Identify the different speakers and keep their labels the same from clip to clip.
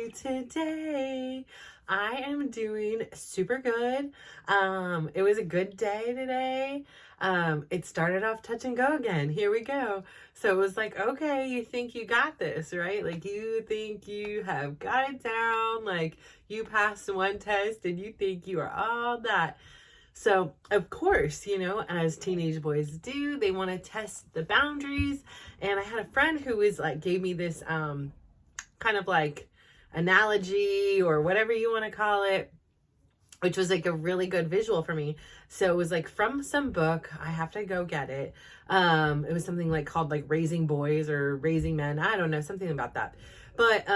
Speaker 1: you today? I am doing super good. It was a good day today. It started off touch and go again. Here we go. So it was like, okay, you think you got this, right? Like you think you have got it down. Like you passed one test and you think you are all that. So, of course, as teenage boys do, they want to test the boundaries. And I had a friend who was like, gave me this kind of like analogy or whatever you want to call it, which was like a really good visual for me. So it was like from some book. I have to go get it. It was something like called like Raising Boys or Raising Men. I don't know, something about that. But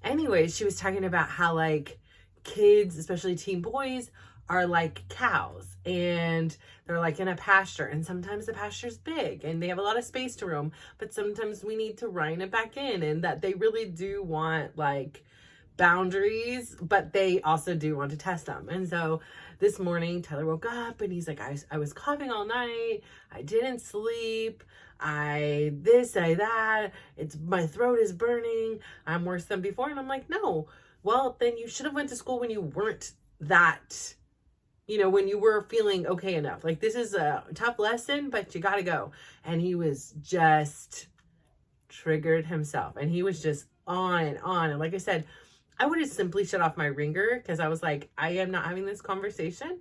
Speaker 1: anyways, she was talking about how like kids, especially teen boys, are like cows and they're like in a pasture, and sometimes the pasture's big and they have a lot of space to roam, but sometimes we need to rein it back in, and that they really do want like boundaries, but they also do want to test them. And so this morning Tyler woke up and he's like, I was coughing all night, I didn't sleep, I that, it's my throat is burning, I'm worse than before. And I'm like, no, well then you should have went to school when you weren't that, when you were feeling okay enough. Like this is a tough lesson, but you gotta go. And he was just triggered himself, and he was just on and on. And like I said, I would have simply shut off my ringer because I was like, I am not having this conversation.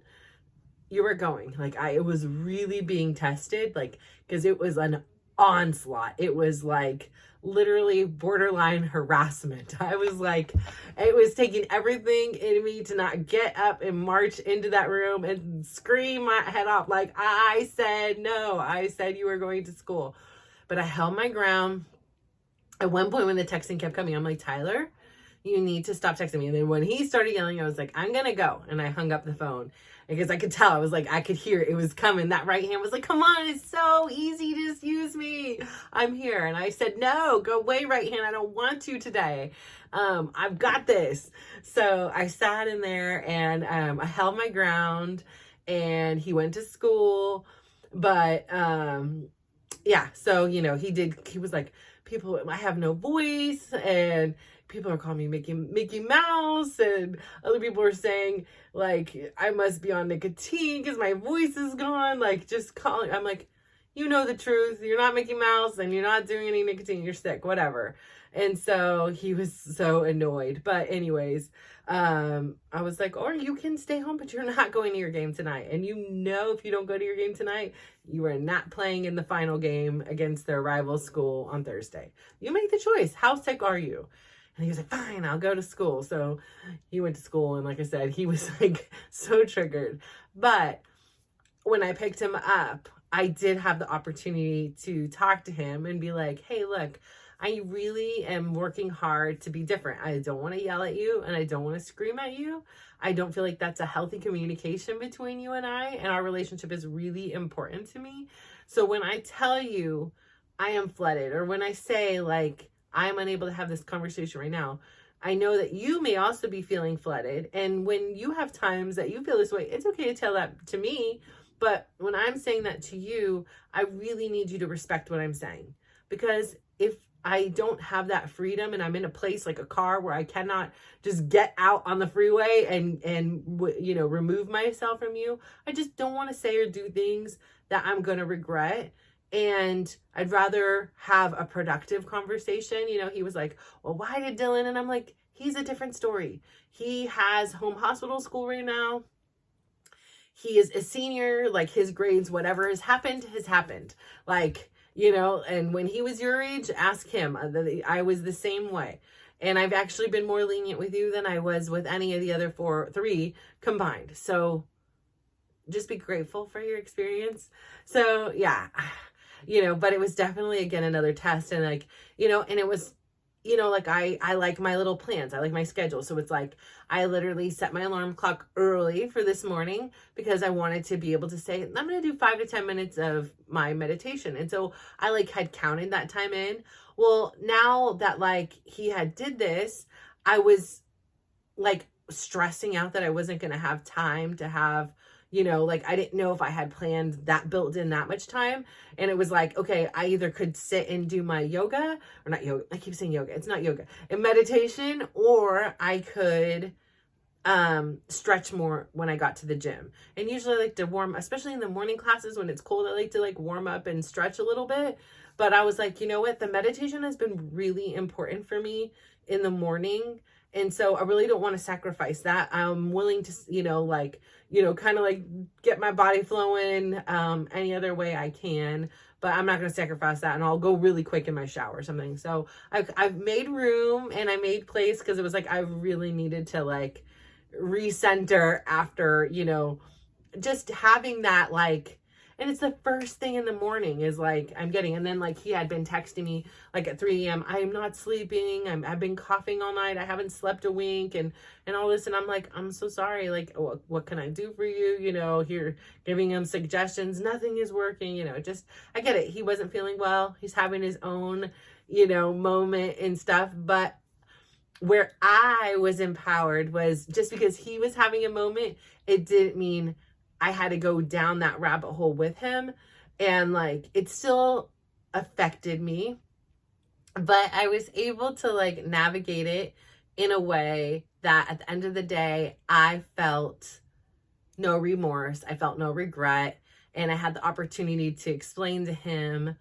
Speaker 1: You were going. Like it was really being tested, like, because it was an onslaught. It was like literally borderline harassment. I was like, it was taking everything in me to not get up and march into that room and scream my head off. Like, I said no. I said you were going to school. But I held my ground. At one point when the texting kept coming, I'm like, Tyler, you need to stop texting me. And then when he started yelling, I was like, I'm going to go. And I hung up the phone because I could tell. I was like, I could hear it was coming. That right hand was like, come on, it's so easy. Just use me. I'm here. And I said, no, go away, right hand. I don't want to today. I've got this. So I sat in there and I held my ground, and he went to school. But yeah, so, he was like, I have no voice, and people are calling me Mickey Mouse, and other people are saying like I must be on nicotine because my voice is gone. Like just calling. I'm like, you know the truth. You're not Mickey Mouse, and you're not doing any nicotine. You're sick, whatever. And so he was so annoyed. But anyways, I was like, or you can stay home, but you're not going to your game tonight. And if you don't go to your game tonight, you are not playing in the final game against their rival school on Thursday. You make the choice. How sick are you? And he was like, fine, I'll go to school. So he went to school, and like I said, he was like so triggered. But when I picked him up, I did have the opportunity to talk to him and be like, hey, look, I really am working hard to be different. I don't want to yell at you, and I don't want to scream at you. I don't feel like that's a healthy communication between you and I, and our relationship is really important to me. So when I tell you I am flooded, or when I say like I'm unable to have this conversation right now, I know that you may also be feeling flooded. And when you have times that you feel this way, it's okay to tell that to me. But when I'm saying that to you, I really need you to respect what I'm saying. Because if I don't have that freedom, and I'm in a place like a car where I cannot just get out on the freeway and remove myself from you, I just don't want to say or do things that I'm going to regret. And I'd rather have a productive conversation. He was like, well, why did Dylan? And I'm like, he's a different story. He has home hospital school right now. He is a senior, like his grades, whatever has happened. Like, and when he was your age, ask him. I was the same way. And I've actually been more lenient with you than I was with any of the other three combined. So just be grateful for your experience. So yeah, but it was definitely, again, another test. And like, and it was, like I like my little plans. I like my schedule. So it's like, I literally set my alarm clock early for this morning because I wanted to be able to say, I'm going to do 5 to 10 minutes of my meditation. And so I like had counted that time in. Well, now that like he had did this, I was like stressing out that I wasn't going to have time to have, like I didn't know if I had planned that, built in that much time. And it was like, okay, I either could sit and do my yoga, or not yoga. I keep saying yoga. It's not yoga, and meditation, or I could stretch more when I got to the gym. And usually I like to warm, especially in the morning classes when it's cold, I like to like warm up and stretch a little bit. But I was like, you know what? The meditation has been really important for me in the morning. And so I really don't want to sacrifice that. I'm willing to, kind of like get my body flowing any other way I can. But I'm not going to sacrifice that. And I'll go really quick in my shower or something. So I've made room and I made place, because it was like I really needed to like recenter after, just having that, like, and it's the first thing in the morning is like I'm getting. And then like he had been texting me like at 3 a.m. I'm not sleeping. I've been coughing all night. I haven't slept a wink and all this. And I'm like, I'm so sorry. Like, what can I do for you? Here giving him suggestions. Nothing is working. Just, I get it. He wasn't feeling well. He's having his own, moment and stuff. But where I was empowered was just because he was having a moment, it didn't mean I had to go down that rabbit hole with him. And like, it still affected me, but I was able to like navigate it in a way that at the end of the day, I felt no remorse. I felt no regret. And I had the opportunity to explain to him,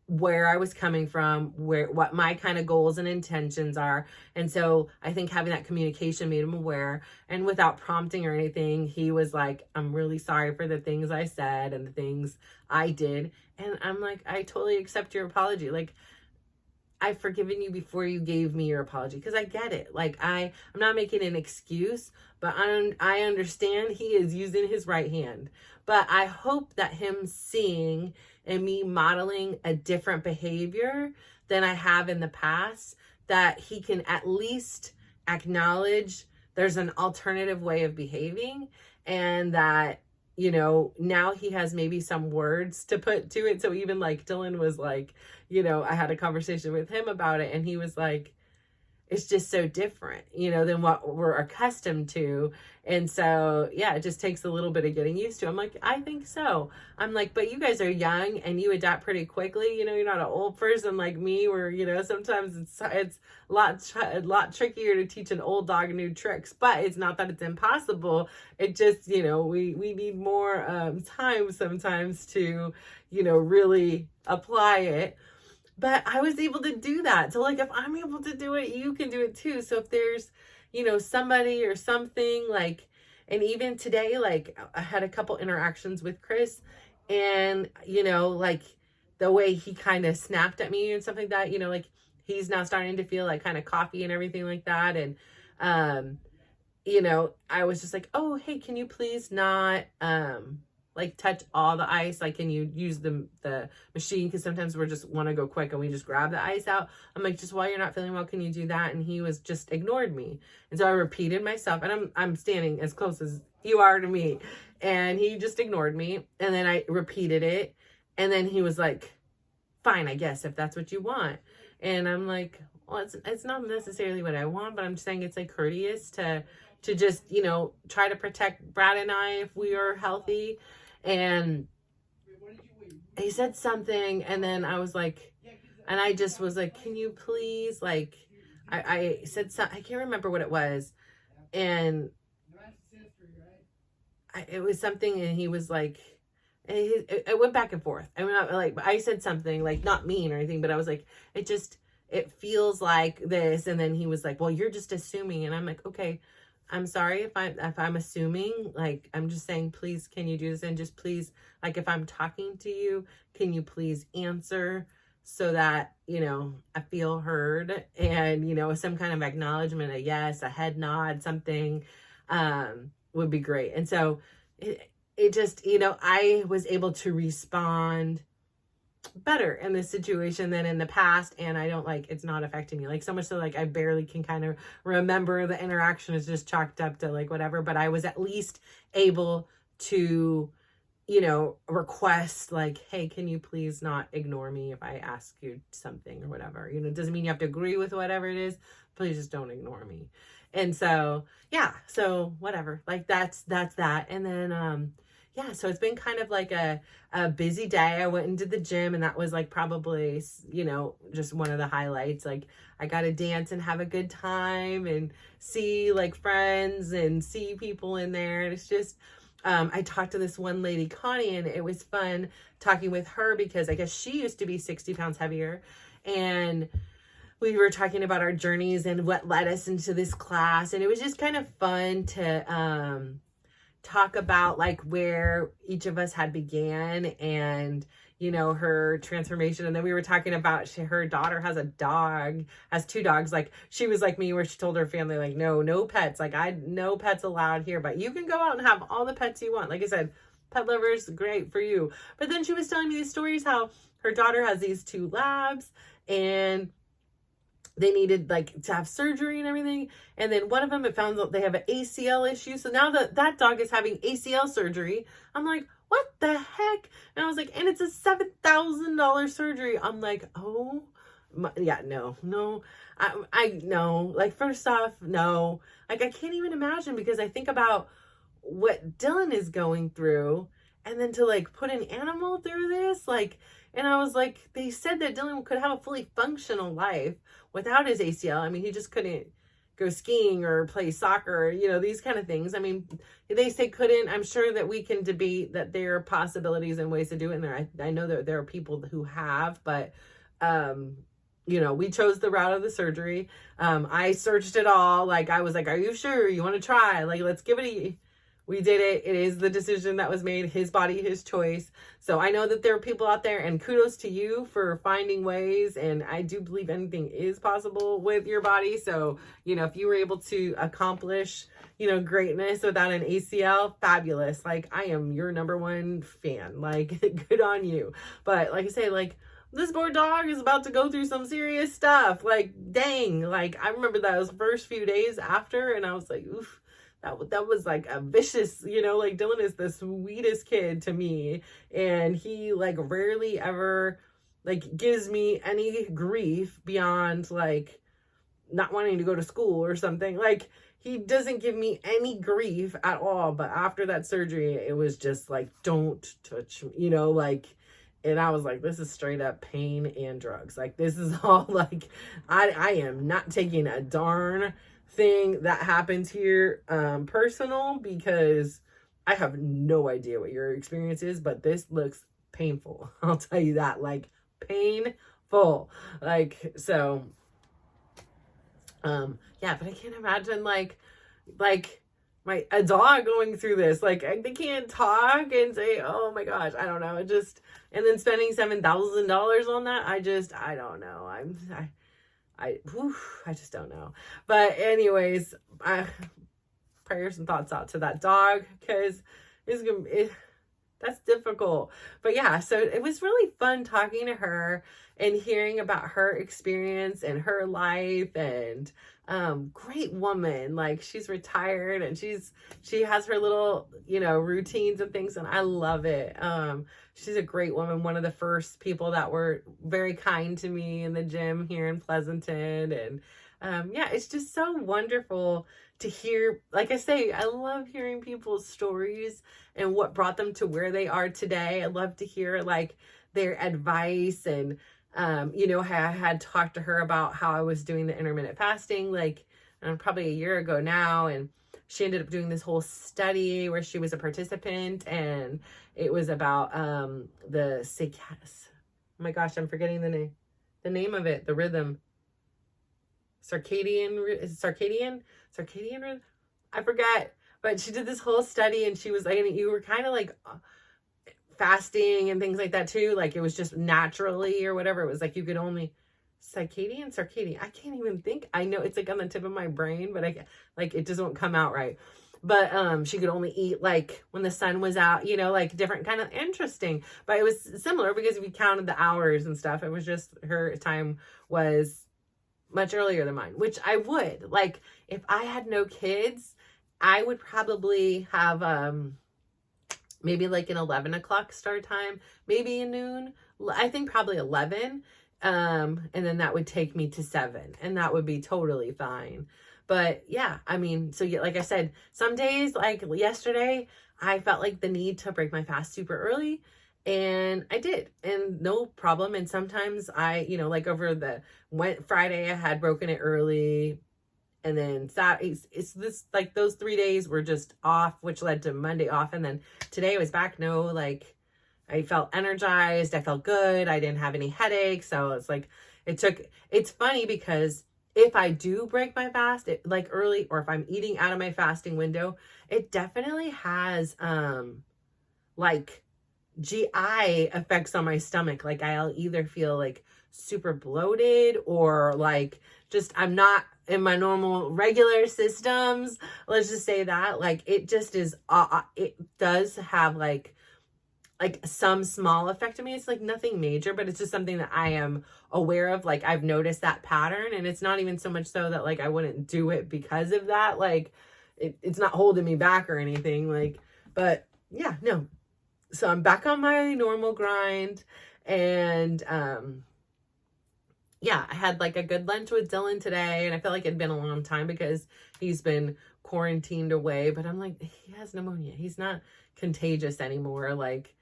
Speaker 1: where I was coming from, what my kind of goals and intentions are. And so I think having that communication made him aware, and without prompting or anything, he was like, I'm really sorry for the things I said and the things I did. And I'm like, I totally accept your apology. Like, I've forgiven you before you gave me your apology, because I get it. Like, I'm not making an excuse, but I understand he is using his right hand. But I hope that him seeing and me modeling a different behavior than I have in the past, that he can at least acknowledge there's an alternative way of behaving, and that, now he has maybe some words to put to it. So even like Dylan was like, I had a conversation with him about it, and he was like, it's just so different, than what we're accustomed to. And so, yeah, it just takes a little bit of getting used to. I'm like, I think so. I'm like, but you guys are young and you adapt pretty quickly. You're not an old person like me, where, sometimes it's a lot trickier to teach an old dog new tricks. But it's not that it's impossible. It just, we need more time sometimes to, really apply it. But I was able to do that. So like, if I'm able to do it, you can do it too. So if there's, somebody or something like, and even today, like I had a couple interactions with Chris, and, like the way he kind of snapped at me and stuff like that, like he's now starting to feel like kind of coffee and everything like that. And, I was just like, oh, hey, can you please not, like touch all the ice? Like, can you use the machine? Because sometimes we just want to go quick and we just grab the ice out. I'm like, just while you're not feeling well, can you do that? And he was just ignored me. And so I repeated myself, and I'm standing as close as you are to me, and he just ignored me. And then I repeated it, and then he was like, fine, I guess, if that's what you want. And I'm like, well, it's not necessarily what I want, but I'm just saying it's like courteous to just, try to protect Brad and I if we are healthy. And he said something, and then I was like, and I just was like, can you please, like, I said something, I can't remember what it was. And it was something, and he was like, it went back and forth. I mean, I said something like not mean or anything, but I was like, it feels like this. And then he was like, well, you're just assuming. And I'm like, okay, I'm sorry if I'm assuming. Like, I'm just saying, please, can you do this? And just please, like, if I'm talking to you, can you please answer, so that, I feel heard, and, some kind of acknowledgement, a yes, a head nod, something, would be great. And so it just, I was able to respond better in this situation than in the past, and I don't, like, it's not affecting me, like, so much so, like, I barely can kind of remember the interaction. Is just chalked up to like whatever, but I was at least able to, request like, hey, can you please not ignore me if I ask you something or whatever. It doesn't mean you have to agree with whatever it is. Please just don't ignore me. And so, yeah, so whatever. Like that's that. And then yeah, so it's been kind of like a busy day. I went into the gym, and that was like probably, just one of the highlights. Like I got to dance and have a good time and see like friends and see people in there. And it's just, I talked to this one lady, Connie, and it was fun talking with her because I guess she used to be 60 pounds heavier. And we were talking about our journeys and what led us into this class. And it was just kind of fun to talk about like where each of us had began and her transformation. And then we were talking about her daughter has two dogs. Like she was like me, where she told her family like, no pets, like no pets allowed here, but you can go out and have all the pets you want. Like I said, pet lovers, great for you. But then she was telling me these stories how her daughter has these two labs, and they needed like to have surgery and everything. And then one of them, it found that they have an ACL issue. So now that dog is having ACL surgery. I'm like, what the heck? And I was like, and it's a $7,000 surgery. I'm like, oh my, yeah, no. I no, like first off, no, like I can't even imagine, because I think about what Dylan is going through, and then to like put an animal through this, like, and I was like, they said that Dylan could have a fully functional life without his ACL. I mean, he just couldn't go skiing or play soccer, these kind of things. I mean, they say couldn't. I'm sure that we can debate that there are possibilities and ways to do it in there. I know that there are people who have, but, we chose the route of the surgery. I searched it all. Like, I was like, are you sure you want to try? Like, let's give it we did it. It is the decision that was made. His body, his choice. So I know that there are people out there, and kudos to you for finding ways. And I do believe anything is possible with your body. So, if you were able to accomplish, greatness without an ACL, fabulous. Like, I am your number one fan. Like, good on you. But like I say, like, this poor dog is about to go through some serious stuff. Like, dang. Like, I remember those first few days after, and I was like, oof. That was like a vicious, like Dylan is the sweetest kid to me. And he like rarely ever like gives me any grief beyond like not wanting to go to school or something. Like he doesn't give me any grief at all. But after that surgery, it was just like, don't touch me, like, and I was like, this is straight up pain and drugs. Like, this is all like, I am not taking a darn thing that happens here personal, because I have no idea what your experience is, but this looks painful. I'll tell you that, like painful. Like, so yeah, but I can't imagine like a dog going through this. Like they can't talk and say, oh my gosh, I don't know. It just, and then spending $7,000 on that, I don't know. I just don't know. But anyways, prayers and thoughts out to that dog, because that's difficult. But yeah, so it was really fun talking to her and hearing about her experience and her life. And great woman. Like, she's retired, and she has her little, routines and things, and I love it. She's a great woman. One of the first people that were very kind to me in the gym here in Pleasanton. And yeah, it's just so wonderful to hear. Like I say, I love hearing people's stories and what brought them to where they are today. I love to hear like their advice. And I had talked to her about how I was doing the intermittent fasting, like probably a year ago now. And she ended up doing this whole study where she was a participant, and it was about the oh my gosh, I'm forgetting the name of it, the rhythm. Circadian rhythm? I forgot. But she did this whole study, and she was like, and you were kind of like fasting and things like that too. Like, it was just naturally or whatever. It was like you could only circadian. I can't even think. I know it's like on the tip of my brain, but it doesn't come out right. But she could only eat like when the sun was out, like different kind of interesting. But it was similar because we counted the hours and stuff. It was just her time was much earlier than mine, which I would. Like, if I had no kids, I would probably have maybe like an 11 o'clock start time, maybe a noon. I think probably 11. And then that would take me to 7, and that would be totally fine. But yeah, I mean, so yeah, like I said, some days, like yesterday, I felt like the need to break my fast super early, and I did, and no problem. And sometimes like over the Friday, I had broken it early, and then Saturday, it's this, like those 3 days were just off, which led to Monday off. And then today I was back. No, like I felt energized. I felt good. I didn't have any headaches. So it's like, it's funny because if I do break my fast like early, or if I'm eating out of my fasting window, it definitely has, like GI effects on my stomach. Like I'll either feel like super bloated, or like just I'm not in my normal regular systems. Let's just say that. Like it just is it does have like some small effect on me. It's like nothing major, but it's just something that I am aware of. Like I've noticed that pattern, and it's not even so much so that like I wouldn't do it because of that. Like it's not holding me back or anything. Like, but yeah, no. So I'm back on my normal grind, and yeah, I had like a good lunch with Dylan today, and I felt like it'd been a long time because he's been quarantined away, but I'm like, he has pneumonia. He's not contagious anymore. Like,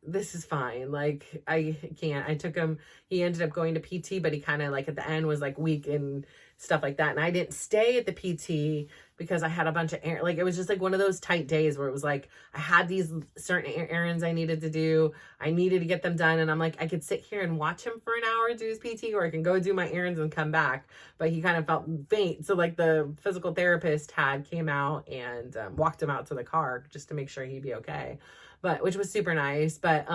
Speaker 1: this is fine. Like, I can't. I took him, he ended up going to PT, but he kind of like at the end was like weak and stuff like that. And I didn't stay at the PT because I had a bunch of like, it was just like one of those tight days where it was like, I had these certain errands I needed to do. I needed to get them done. And I'm like, I could sit here and watch him for an hour do his PT, or I can go do my errands and come back. But he kind of felt faint. So like the physical therapist came out and walked him out to the car just to make sure he'd be okay. But which was super nice. But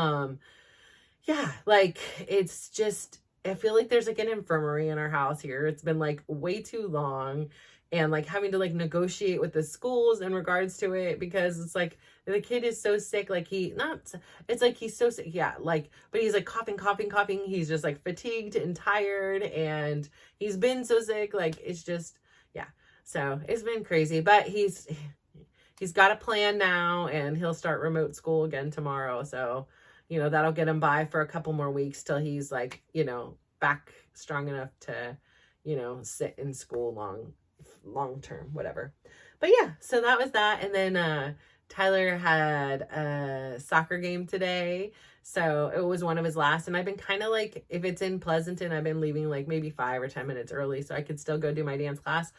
Speaker 1: yeah, like it's just, I feel like there's like an infirmary in our house here. It's been like way too long, and like having to like negotiate with the schools in regards to it, because it's like the kid is so sick. Like it's like he's so sick. Yeah. Like, but he's like coughing, coughing, coughing. He's just like fatigued and tired, and he's been so sick. Like it's just, yeah. So it's been crazy, but he's got a plan now, and he'll start remote school again tomorrow. So, that'll get him by for a couple more weeks till he's like, back strong enough to, sit in school long term, whatever. But yeah, so that was that. And then Tyler had a soccer game today. So it was one of his last, and I've been kind of like, if it's in Pleasanton, I've been leaving like maybe 5 or 10 minutes early so I could still go do my dance class.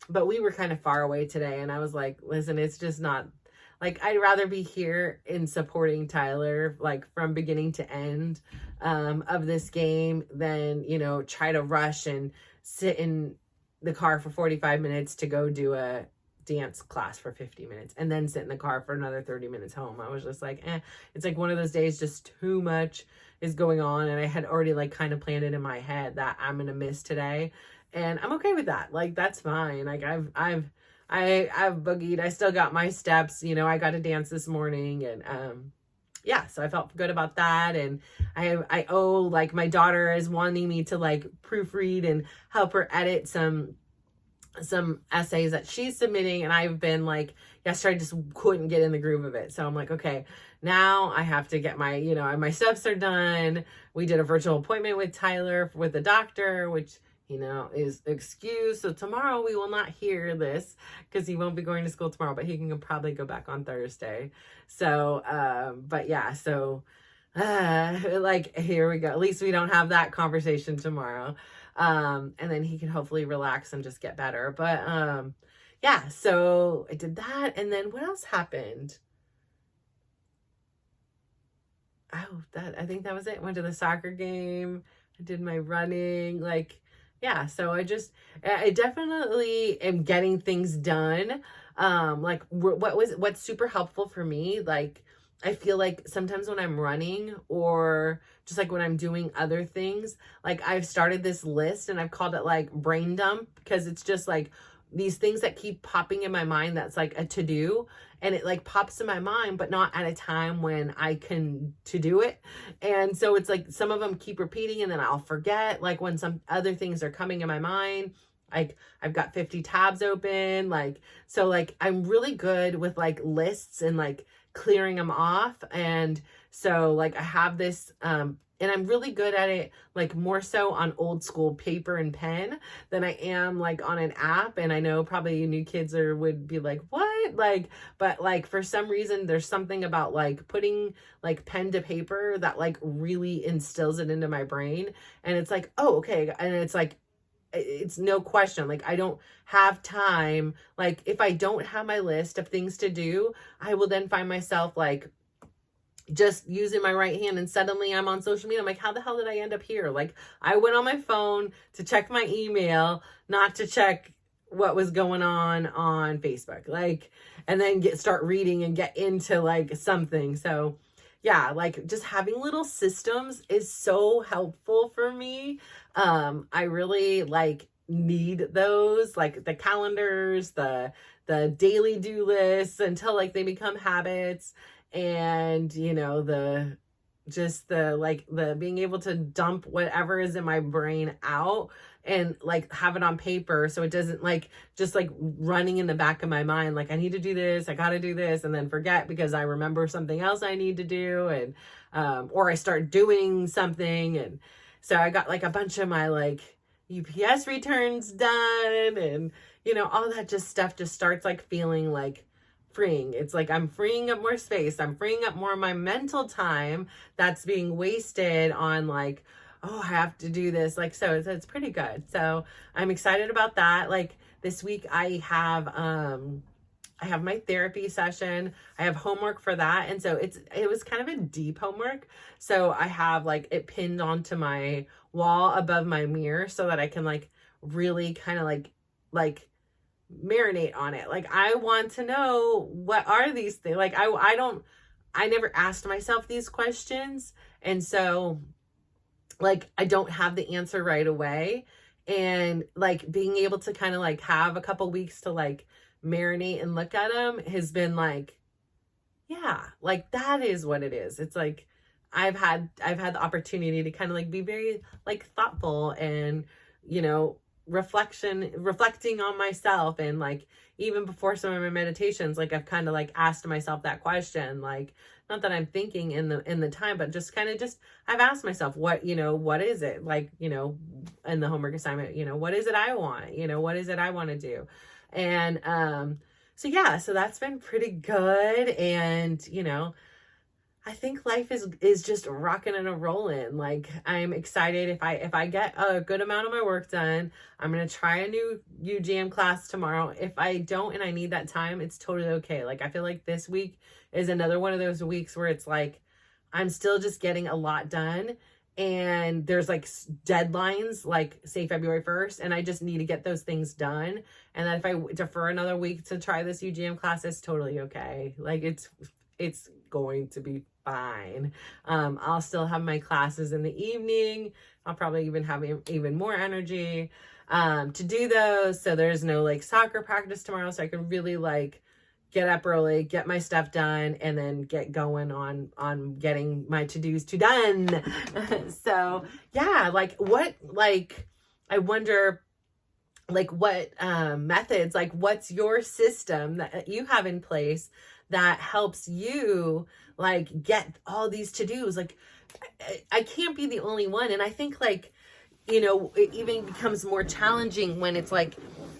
Speaker 1: But we were kind of far away today, and I was like, listen, it's just not, like, I'd rather be here in supporting Tyler, like, from beginning to end of this game than, try to rush and sit in the car for 45 minutes to go do a dance class for 50 minutes and then sit in the car for another 30 minutes home. I was just like, it's like one of those days, just too much is going on. And I had already like kind of planned it in my head that I'm going to miss today. And I'm okay with that. Like, that's fine. Like I've boogied. I still got my steps, I got to dance this morning, and, yeah, so I felt good about that. And I owe, like, my daughter is wanting me to like proofread and help her edit some essays that she's submitting. And I've been like, yesterday I just couldn't get in the groove of it. So I'm like, okay, now I have to get my, my steps are done. We did a virtual appointment with Tyler with the doctor, which, is excused. So tomorrow we will not hear this because he won't be going to school tomorrow, but he can probably go back on Thursday. So, but yeah, so, like, here we go. At least we don't have that conversation tomorrow. And then he can hopefully relax and just get better. But, yeah, so I did that. And then what else happened? Oh, I think that was it. Went to the soccer game. I did my running, like, yeah, so I definitely am getting things done. Like what's super helpful for me, like, I feel like sometimes when I'm running, or just like when I'm doing other things, like I've started this list and I've called it like brain dump, because it's just like these things that keep popping in my mind that's like a to-do, and it like pops in my mind, but not at a time when I can to do it. And so it's like some of them keep repeating, and then I'll forget, like when some other things are coming in my mind. Like I've got 50 tabs open, like, so like I'm really good with like lists and like clearing them off. And so like I have this, and I'm really good at it, like more so on old school paper and pen than I am like on an app. And I know probably new kids would be like, what? Like, but like for some reason, there's something about like putting like pen to paper that like really instills it into my brain. And it's like, oh, okay. And it's like, it's no question. Like I don't have time. Like if I don't have my list of things to do, I will then find myself like just using my right hand and suddenly I'm on social media. I'm like, how the hell did I end up here? Like I went on my phone to check my email, not to check what was going on Facebook. Like, and then start reading and get into like something. So yeah, like just having little systems is so helpful for me. I really like need those, like the calendars, the daily do lists until like they become habits. And you know, the like the being able to dump whatever is in my brain out and like have it on paper so it doesn't like just like running in the back of my mind like I need to do this, I got to do this, and then forget because I remember something else I need to do. And or I start doing something. And so I got like a bunch of my like UPS returns done, and you know, all that just stuff just starts like feeling like freeing. It's like I'm freeing up more space. I'm freeing up more of my mental time that's being wasted on like, oh, I have to do this. Like, so it's pretty good. So I'm excited about that. Like this week I have my therapy session. I have homework for that. And so it was kind of a deep homework. So I have like it pinned onto my wall above my mirror so that I can like really kind of like marinate on it. Like I want to know, what are these things? Like I never asked myself these questions. And so like I don't have the answer right away. And like being able to kind of like have a couple weeks to like marinate and look at them has been like, yeah, like that is what it is. It's like I've had the opportunity to kind of like be very like thoughtful and, you know, reflecting on myself. And like even before some of my meditations, like I've kind of like asked myself that question, like not that I'm thinking in the time, but just kind of just I've asked myself, what, you know, what is it like, you know, in the homework assignment, you know, what is it I want, you know, what is it I want to do? And so yeah, so that's been pretty good. And you know, I think life is just rocking and a rolling. Like I'm excited if I get a good amount of my work done. I'm gonna try a new UGM class tomorrow. If I don't and I need that time, it's totally okay. Like I feel like this week is another one of those weeks where it's like I'm still just getting a lot done, and there's like deadlines, like say February 1st, and I just need to get those things done. And then if I defer another week to try this UGM class, it's totally okay. Like it's going to be fine. I'll still have my classes in the evening. I'll probably even have even more energy to do those. So there's no like soccer practice tomorrow. So I can really like get up early, get my stuff done, and then get going on getting my to-dos done. So yeah, like what, like, I wonder like what methods, like what's your system that you have in place that helps you like get all these to-dos? Like I can't be the only one. And I think like, you know, it even becomes more challenging when it's like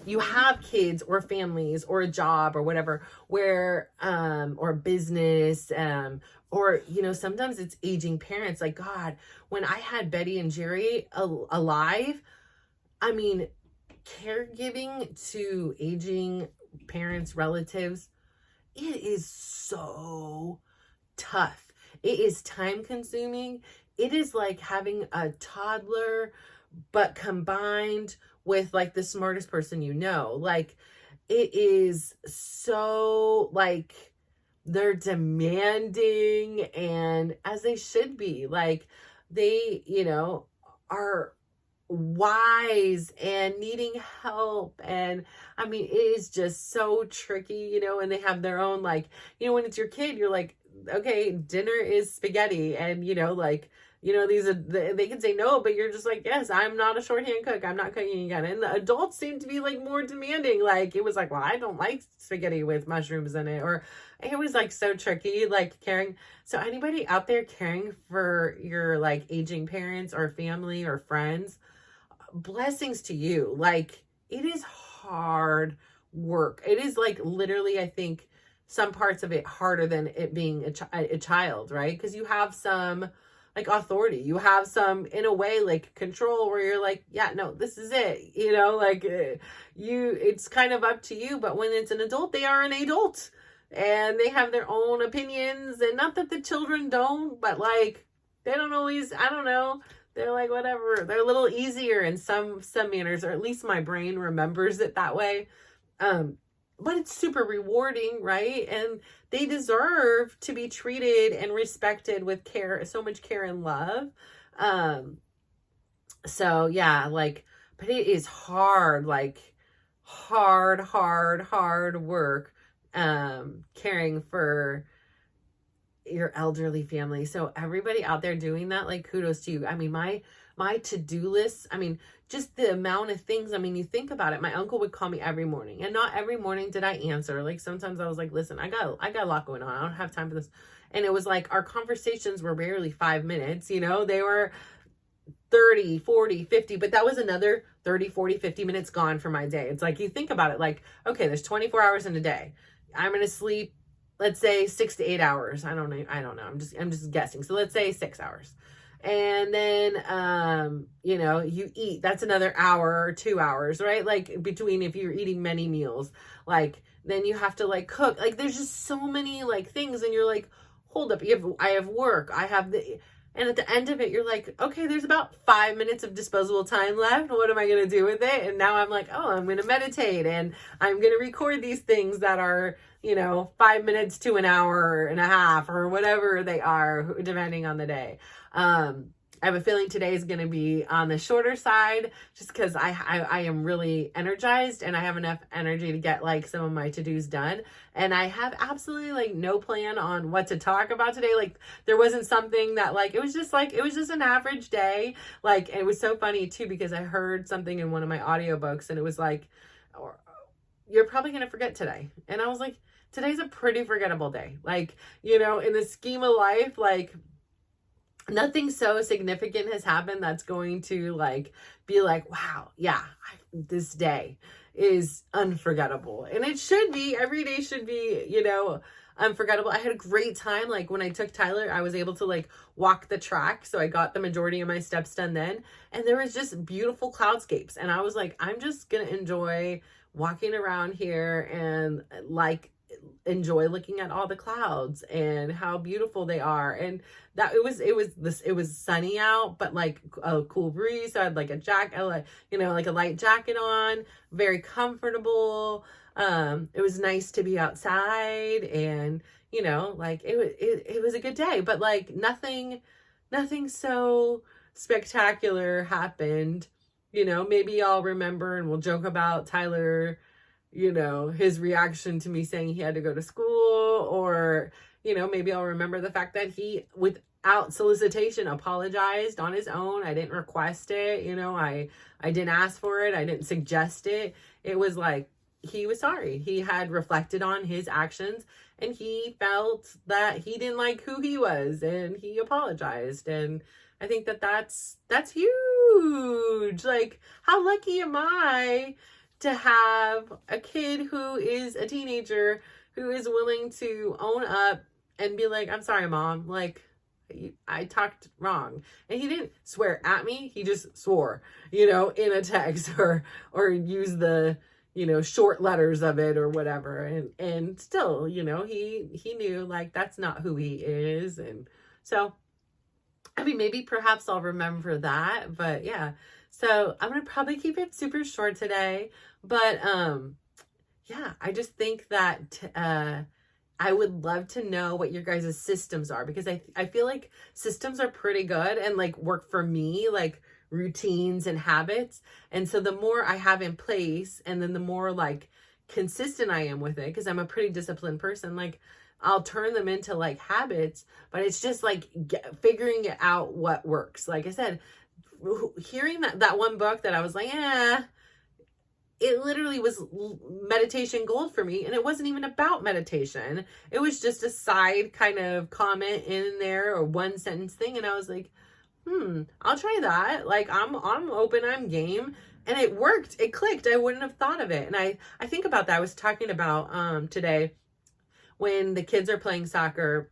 Speaker 1: you have kids or families or a job or whatever, where or business, or you know, sometimes it's aging parents. Like God, when I had Betty and Jerry alive, I mean, caregiving to aging parents, relatives, it is so tough. It is time consuming. It is like having a toddler, but combined with like the smartest person you know. Like it is so like they're demanding, and as they should be. Like they, you know, are wise and needing help. And I mean, it is just so tricky, you know, and they have their own, like, you know, when it's your kid, you're like, okay, dinner is spaghetti, and you know, like you know, these are, they can say no, but you're just like, yes, I'm not a shorthand cook. I'm not cooking again. And the adults seem to be like more demanding. Like it was like, well, I don't like spaghetti with mushrooms in it. Or it was like so tricky, like caring. So anybody out there caring for your like aging parents or family or friends, blessings to you. Like it is hard work. It is like literally, I think some parts of it harder than it being a child, right? Because you have some like authority, you have some in a way like control where you're like, yeah, no, this is it, you know, like it's kind of up to you. But when it's an adult, they are an adult and they have their own opinions, and not that the children don't, but like they don't always, I don't know, they're like whatever, they're a little easier in some manners, or at least my brain remembers it that way. But it's super rewarding, right? And they deserve to be treated and respected with care, so much care and love. So yeah, like, but it is hard, like hard work, caring for your elderly family. So everybody out there doing that, like kudos to you. I mean, my to-do list, I mean, just the amount of things. I mean, you think about it. My uncle would call me every morning, and not every morning did I answer. Like sometimes I was like, listen, I got a lot going on. I don't have time for this. And it was like our conversations were barely 5 minutes, you know, they were 30, 40, 50, but that was another 30, 40, 50 minutes gone from my day. It's like, you think about it, like, okay, there's 24 hours in a day. I'm going to sleep, let's say 6 to 8 hours. I don't know. I'm just guessing. So let's say 6 hours. And then, you know, you eat, that's another hour or 2 hours, right? Like between, if you're eating many meals, like then you have to like cook, like there's just so many like things. And you're like, hold up, I have work, and at the end of it, you're like, okay, there's about 5 minutes of disposable time left. What am I going to do with it? And now I'm like, oh, I'm going to meditate, and I'm going to record these things that are, you know, 5 minutes to an hour and a half or whatever they are, depending on the day. I have a feeling today is going to be on the shorter side, just because I am really energized and I have enough energy to get like some of my to-dos done. And I have absolutely like no plan on what to talk about today. Like there wasn't something that like, it was just an average day. Like, it was so funny too, because I heard something in one of my audiobooks and it was like, you're probably going to forget today. And I was like, today's a pretty forgettable day. Like, you know, in the scheme of life, like, nothing so significant has happened that's going to like be like, wow, yeah, this day is unforgettable. And it should be, every day should be, you know, unforgettable. I had a great time. Like when I took Tyler, I was able to like walk the track. So I got the majority of my steps done then. And there was just beautiful cloudscapes. And I was like, I'm just going to enjoy walking around here and like enjoy looking at all the clouds and how beautiful they are. And that it was sunny out, but like a cool breeze. So I had like a jacket, you know, like a light jacket on, very comfortable. It was nice to be outside, and you know, like it was a good day, but like nothing so spectacular happened. You know, maybe I'll remember and we'll joke about Tyler, you know, his reaction to me saying he had to go to school, or, you know, maybe I'll remember the fact that he, without solicitation, apologized on his own. I didn't request it. You know, I didn't ask for it. I didn't suggest it. It was like, he was sorry. He had reflected on his actions and he felt that he didn't like who he was, and he apologized. And I think that that's huge. Like, how lucky am I to have a kid who is a teenager who is willing to own up and be like, I'm sorry, mom, like I talked wrong. And he didn't swear at me. He just swore, you know, in a text, or use the, you know, short letters of it or whatever. And still, you know, he knew like that's not who he is. And so, I mean, maybe perhaps I'll remember that, but yeah. So I'm going to probably keep it super short today, but, yeah, I just think that, I would love to know what your guys' systems are, because I feel like systems are pretty good and like work for me, like routines and habits. And so the more I have in place, and then the more like consistent I am with it, because I'm a pretty disciplined person, like I'll turn them into like habits, but it's just like figuring it out what works. Like I said, hearing that one book that I was like, it literally was meditation gold for me. And it wasn't even about meditation. It was just a side kind of comment in there or one sentence thing. And I was like, I'll try that. Like I'm open, I'm game. And it worked. It clicked. I wouldn't have thought of it. And I think about that. I was talking about today when the kids are playing soccer,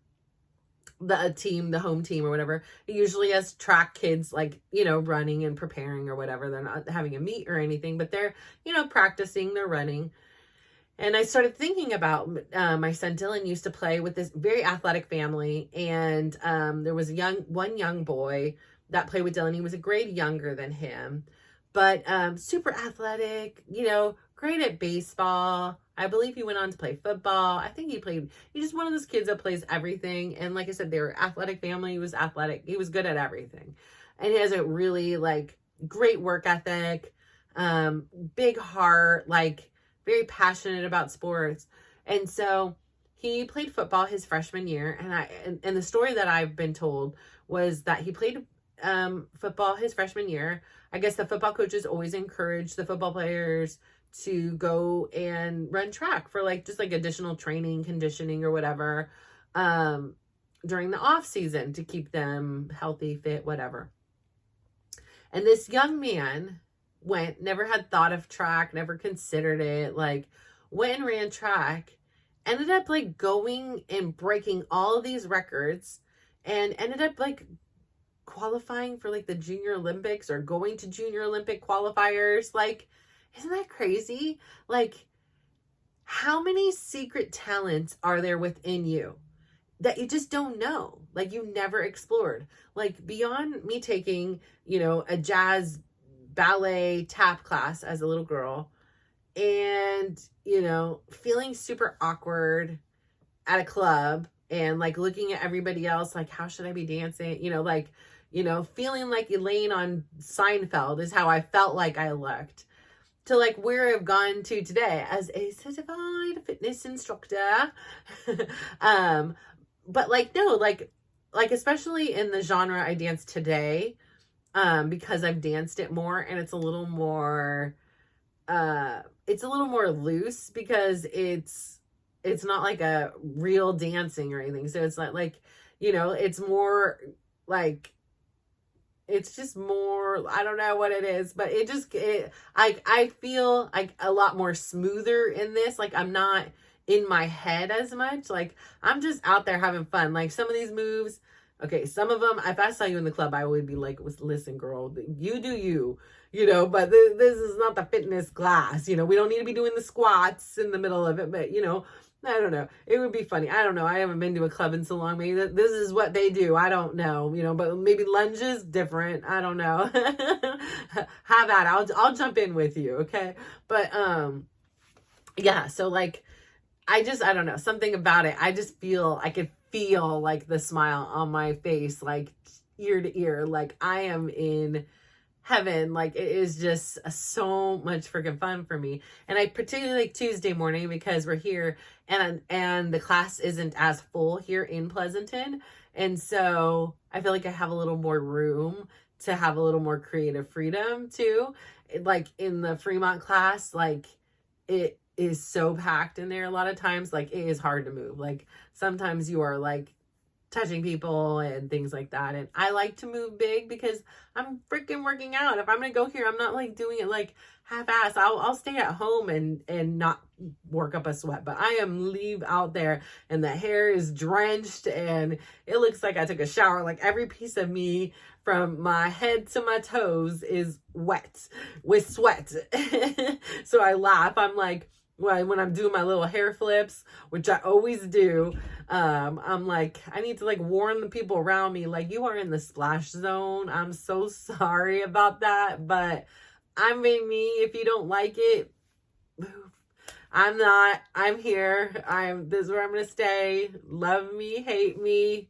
Speaker 1: the home team or whatever, it usually has track kids, like, running and preparing or whatever. They're not having a meet or anything, but they're, practicing, they're running. And I started thinking about my son Dylan used to play with this very athletic family. And there was one young boy that played with Dylan. He was a grade younger than him, but super athletic, great at baseball. I believe he went on to play football. I think he's just one of those kids that plays everything. And like I said, they were athletic family. He was athletic. He was good at everything. And he has a really like great work ethic, big heart, like very passionate about sports. And so he played football his freshman year. And the story that I've been told was that he played football his freshman year. I guess the football coaches always encourage the football players to go and run track for like just like additional training, conditioning or whatever during the off season to keep them healthy, fit, whatever. And this young man never had thought of track, never considered it, like went and ran track, ended up like going and breaking all of these records and ended up like qualifying for like the Junior Olympics or going to Junior Olympic qualifiers. Like, isn't that crazy? Like, how many secret talents are there within you that you just don't know? Like, you never explored. Like, beyond me taking, a jazz ballet tap class as a little girl and, feeling super awkward at a club and like looking at everybody else, like, how should I be dancing? Feeling like Elaine on Seinfeld is how I felt like I looked. To like where I've gone to today as a certified fitness instructor. But like, no, like especially in the genre I dance today, because I've danced it more and it's a little more loose because it's not like a real dancing or anything. So it's not like, it's more like, it's just more, I don't know what it is, but I feel like a lot more smoother in this. Like I'm not in my head as much. Like I'm just out there having fun. Like some of these moves, okay, some of them, if I saw you in the club, I would be like, listen, girl, you do you, but this is not the fitness class. We don't need to be doing the squats in the middle of it, but I don't know. It would be funny. I don't know. I haven't been to a club in so long. Maybe this is what they do. I don't know. But maybe lunges different. I don't know. Have at it. I'll jump in with you. Okay. But yeah. So like, I don't know, something about it. I could feel like the smile on my face, like ear to ear. Like I am in heaven. Like it is just so much freaking fun for me. And I particularly like Tuesday morning because we're here and the class isn't as full here in Pleasanton. And so I feel like I have a little more room to have a little more creative freedom too. Like in the Fremont class, like it is so packed in there a lot of times. Like it is hard to move. Like sometimes you are like touching people and things like that. And I like to move big because I'm freaking working out. If I'm going to go here, I'm not like doing it like half-ass. I'll stay at home and not work up a sweat, but I am leave out there and the hair is drenched and it looks like I took a shower. Like every piece of me from my head to my toes is wet with sweat. So I laugh. I'm like, when I'm doing my little hair flips, which I always do, I'm like, I need to like warn the people around me, like, you are in the splash zone. I'm so sorry about that, but I'm being me. If you don't like it, I'm not. I'm here. This is where I'm gonna stay. Love me, hate me,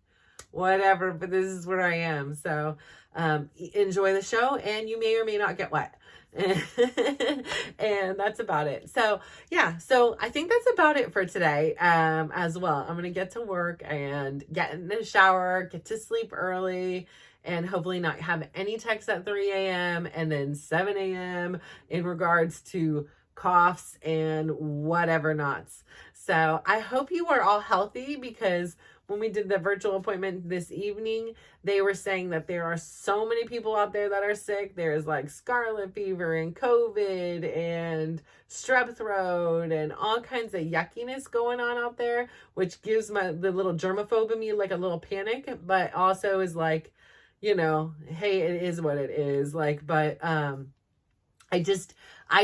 Speaker 1: whatever, but this is where I am. So enjoy the show, and you may or may not get wet. And that's about it. So yeah, so I think that's about it for today as well. I'm gonna get to work and get in the shower, get to sleep early, and hopefully not have any texts at 3 a.m. and then 7 a.m. in regards to coughs and whatever nots. So I hope you are all healthy, because when we did the virtual appointment this evening, they were saying that there are so many people out there that are sick. There's like scarlet fever and COVID and strep throat and all kinds of yuckiness going on out there, which gives the little germaphobe in me like a little panic, but also is like, you know, hey, it is what it is. Like, but I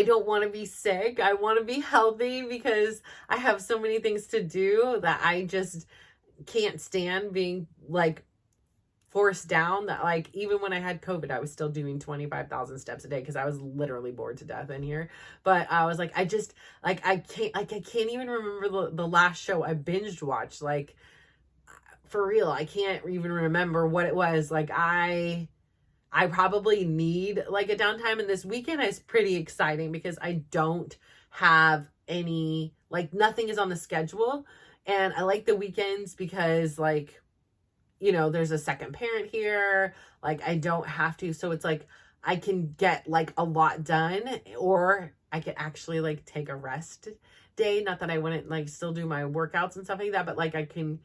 Speaker 1: don't want to be sick. I want to be healthy, because I have so many things to do that I just can't stand being like forced down. That like, even when I had COVID, I was still doing 25,000 steps a day because I was literally bored to death in here. But I was like, I can't even remember the last show I binged watched. Like, for real, I can't even remember what it was. Like, I probably need like a downtime, and this weekend is pretty exciting because I don't have any, like, nothing is on the schedule. And I like the weekends because, like, you know, there's a second parent here. Like, I don't have to. So it's like, I can get like a lot done, or I could actually like take a rest day. Not that I wouldn't like still do my workouts and stuff like that, but like I can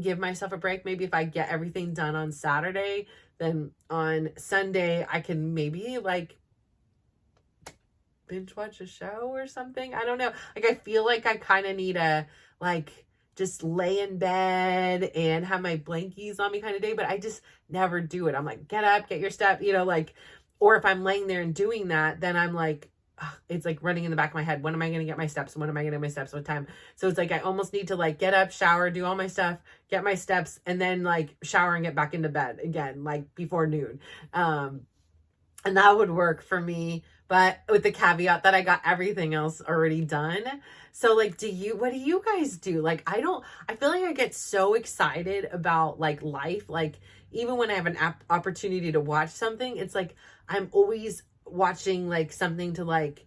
Speaker 1: give myself a break. Maybe if I get everything done on Saturday, then on Sunday I can maybe like binge watch a show or something. I don't know. Like, I feel like I kind of need a like just lay in bed and have my blankies on me kind of day, but I just never do it. I'm like, get up, get your step, you know, like, or if I'm laying there and doing that, then I'm like, ugh, it's like running in the back of my head. When am I going to get my steps? When am I going to get my steps? What time? So it's like, I almost need to like get up, shower, do all my stuff, get my steps, and then like shower and get back into bed again, like before noon. And that would work for me, but with the caveat that I got everything else already done. So like, what do you guys do? Like, I feel like I get so excited about like life. Like, even when I have an opportunity to watch something, it's like, I'm always watching like something to like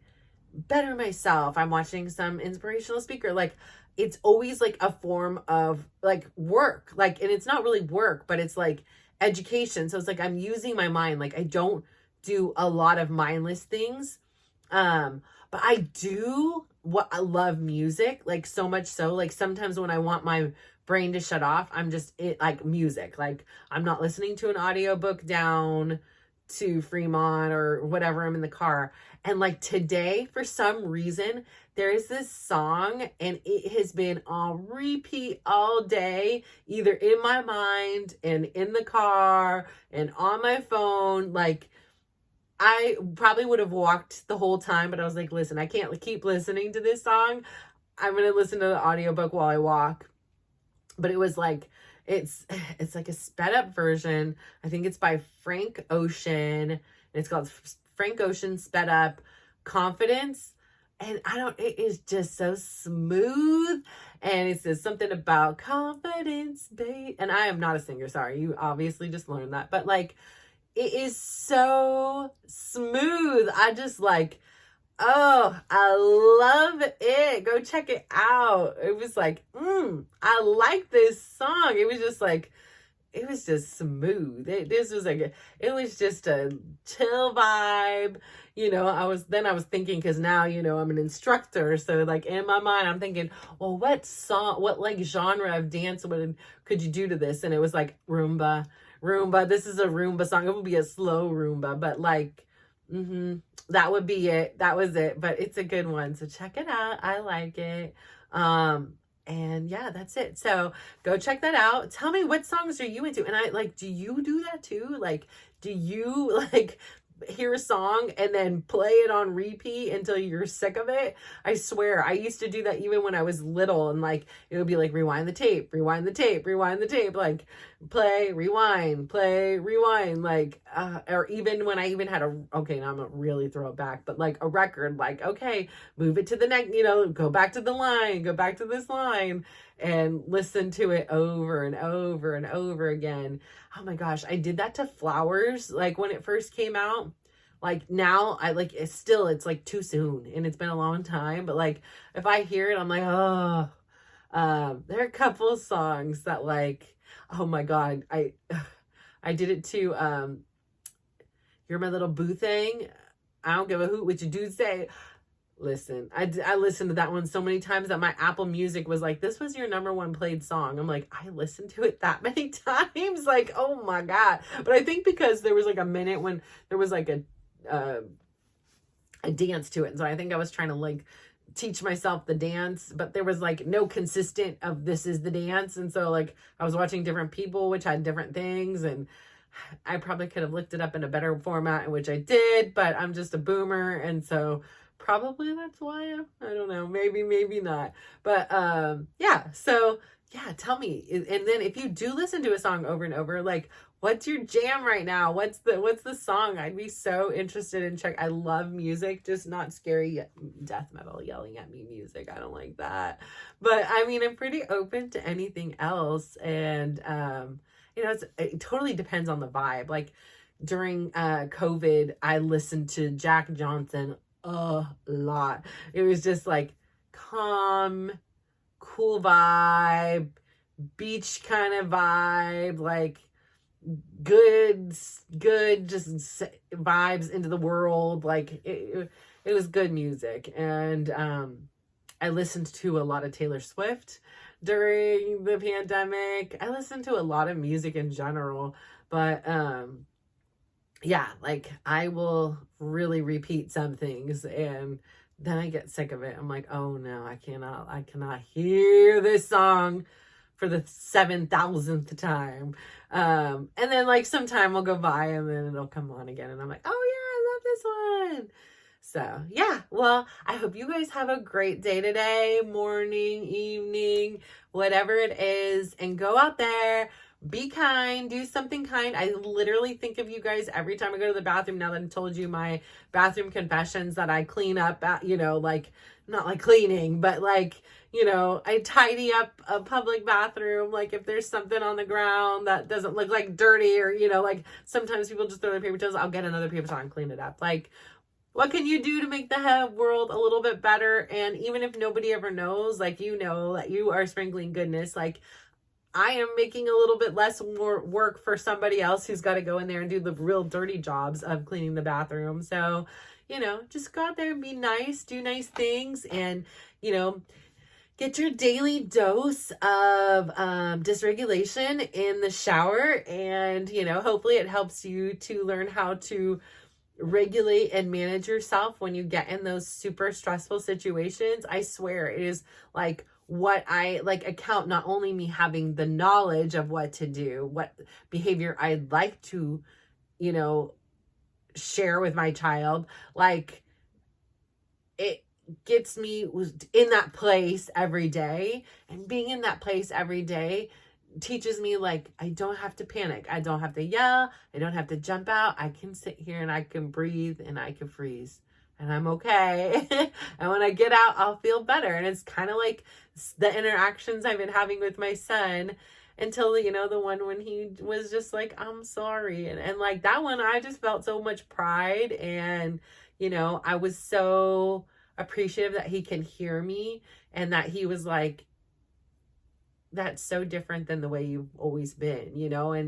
Speaker 1: better myself. I'm watching some inspirational speaker. Like, it's always like a form of like work. Like, and it's not really work, but it's like education. So it's like, I'm using my mind. Like, I don't do a lot of mindless things. But I I love music, like so much so, like sometimes when I want my brain to shut off, I'm just like music. Like, I'm not listening to an audiobook down to Fremont or whatever. I'm in the car. And like today, for some reason, there is this song and it has been on repeat all day, either in my mind and in the car and on my phone. Like, I probably would have walked the whole time, but I was like, listen, I can't keep listening to this song. I'm going to listen to the audiobook while I walk. But it was like, it's like a sped up version. I think it's by Frank Ocean. And it's called Frank Ocean Sped Up Confidence. And it is just so smooth. And it says something about confidence, babe. And I am not a singer. Sorry. You obviously just learned that. But like, it is so smooth. I just like, oh, I love it. Go check it out. It was like, I like this song. It was just smooth. It was just a chill vibe. You know, I was thinking, cause now, you know, I'm an instructor. So like in my mind, I'm thinking, well, what like genre of dance could you do to this? And it was like Roomba. This is a Roomba song. It would be a slow Roomba, but like, that would be it. That was it. But it's a good one. So check it out. I like it. And yeah, that's it. So go check that out. Tell me, what songs are you into? And I like, do you do that too? Like, do you like hear a song and then play it on repeat until you're sick of it? I swear, I used to do that even when I was little, and like it would be like rewind the tape, like play, rewind, play, rewind, like, or even when I even had okay, now I'm gonna really throw it back, but like a record, like, okay, move it to the next, go back to the line, go back to this line, and listen to it over and over and over again. Oh my gosh, I did that to Flowers, like when it first came out. Like now, I like it's like too soon, and it's been a long time, but like if I hear it, I'm like, oh. There are a couple of songs that like, oh my God, I did it to You're My Little Boo Thing. I don't give a hoot what you do say. Listen, I listened to that one so many times that my Apple Music was like, this was your number one played song. I'm like, I listened to it that many times. Like, oh my God. But I think because there was like a minute when there was like a dance to it. And so I think I was trying to like teach myself the dance, but there was like no consistent of this is the dance. And so like I was watching different people which had different things, and I probably could have looked it up in a better format, in which I did, but I'm just a boomer, and so probably that's why I don't know, maybe not. But yeah, so yeah, tell me. And then if you do listen to a song over and over, like what's your jam right now? What's the song? I'd be so interested in check. I love music, just not scary death metal yelling at me music. I don't like that. But I mean, I'm pretty open to anything else. And it totally depends on the vibe. Like during COVID, I listened to Jack Johnson a lot. It was just like calm, cool vibe, beach kind of vibe, like good just vibes into the world. Like it was good music. And I listened to a lot of Taylor Swift during the pandemic. I listened to a lot of music in general, but yeah, like I will really repeat some things and then I get sick of it. I'm like, oh no, I cannot hear this song for the 7,000th time. And then like some time will go by and then it'll come on again. And I'm like, oh yeah, I love this one. So yeah, well, I hope you guys have a great day today, morning, evening, whatever it is, and go out there, be kind, do something kind. I literally think of you guys every time I go to the bathroom, now that I told you my bathroom confessions that I clean up, like, not like cleaning, but like, I tidy up a public bathroom. Like if there's something on the ground that doesn't look like dirty, or, like sometimes people just throw their paper towels, I'll get another paper towel and clean it up. Like, what can you do to make the world a little bit better? And even if nobody ever knows, like, that you are sprinkling goodness, like I am making a little bit less more work for somebody else who's got to go in there and do the real dirty jobs of cleaning the bathroom. So, just go out there and be nice, do nice things, and, get your daily dose of dysregulation in the shower. And, hopefully it helps you to learn how to regulate and manage yourself when you get in those super stressful situations. I swear it is like what I like account, not only me having the knowledge of what to do, what behavior I'd like to, share with my child, like it gets me in that place every day, and being in that place every day teaches me, like, I don't have to panic. I don't have to yell. I don't have to jump out. I can sit here and I can breathe and I can freeze and I'm okay. And when I get out, I'll feel better. And it's kind of like the interactions I've been having with my son until, the one when he was just like, I'm sorry. And like that one, I just felt so much pride. And, I was so appreciative that he can hear me and that he was like, that's so different than the way you've always been,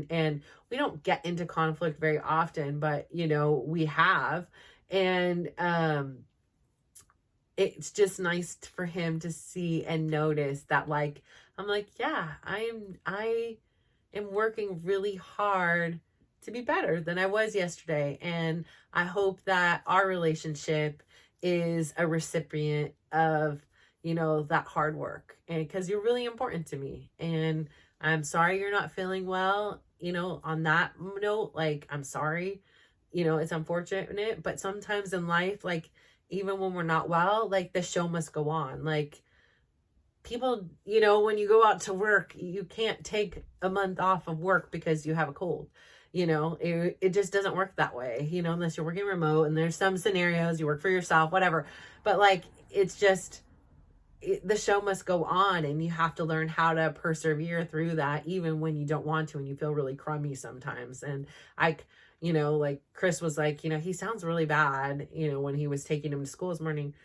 Speaker 1: and we don't get into conflict very often, but, we have. And it's just nice for him to see and notice that, like, I'm like, yeah, I am working really hard to be better than I was yesterday. And I hope that our relationship is a recipient of, that hard work, and because you're really important to me. And I'm sorry you're not feeling well, on that note, like, I'm sorry, it's unfortunate, but sometimes in life, like, even when we're not well, like, the show must go on. Like, people, you know, when you go out to work, you can't take a month off of work because you have a cold. You know, it just doesn't work that way, you know, unless you're working remote, and there's some scenarios you work for yourself, whatever. But like, it's just, the show must go on, and you have to learn how to persevere through that, even when you don't want to, and you feel really crummy sometimes. And you know, like Chris was like, you know, he sounds really bad, you know, when he was taking him to school this morning.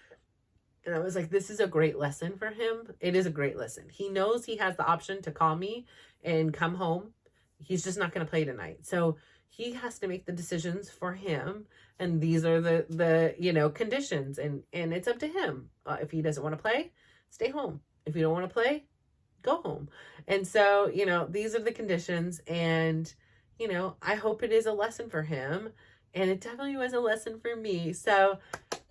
Speaker 1: And I was like, this is a great lesson for him. It is a great lesson. He knows he has the option to call me and come home. He's just not going to play tonight. So he has to make the decisions for him. And these are the you know, conditions. And it's up to him. If he doesn't want to play, stay home. If you don't want to play, go home. And so, you know, these are the conditions. And, you know, I hope it is a lesson for him. And it definitely was a lesson for me. So,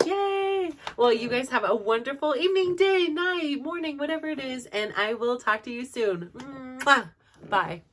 Speaker 1: yay! Well, you guys have a wonderful evening, day, night, morning, whatever it is. And I will talk to you soon. Mwah! Bye.